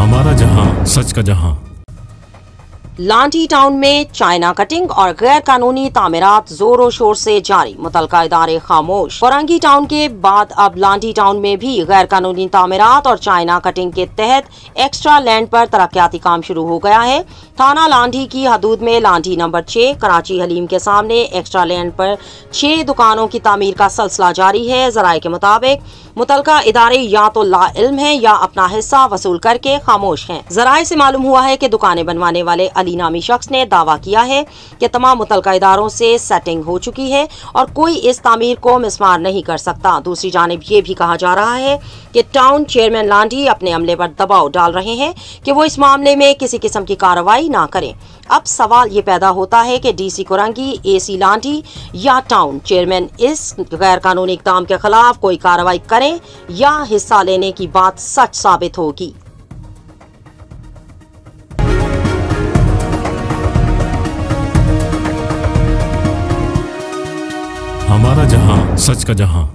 हमारा जहां, सच का जहां। लांडी टाउन में चाइना कटिंग और गैर कानूनी तामीरात जोरों शोर से जारी, मुतलका इदारे खामोश। फरंगी टाउन के बाद अब लांडी टाउन में भी गैर कानूनी तामीरात और चाइना कटिंग के तहत एक्स्ट्रा लैंड पर तरक्याती काम शुरू हो गया है। थाना लांडी की हदूद में लांडी नंबर 6 कराची हलीम के सामने एक्स्ट्रा लैंड पर 6 दुकानों की तामीर का सिलसिला जारी है। जराये के मुताबिक मुतलका इदारे या तो लाइल्म हैं या अपना हिस्सा वसूल करके खामोश हैं। जराये से मालूम हुआ है कि दुकानें बनवाने वाले अली नामी शख्स ने दावा किया है कि तमाम मुतलका इदारों से सेटिंग हो चुकी है और कोई इस तामीर को मिसमार नहीं कर सकता। दूसरी जानिब ये भी कहा जा रहा है कि टाउन चेयरमैन लांडी अपने अमले पर दबाव डाल रहे हैं कि वो इस मामले में किसी किस्म की कार्रवाई ना करें। अब सवाल ये पैदा होता है कि डीसी कुरंगी, एसी लांडी या टाउन चेयरमैन इस गैर कानूनी इक़दाम के खिलाफ कोई कार्रवाई करें या हिस्सा लेने की बात सच साबित होगी। हमारा जहां, सच का जहां।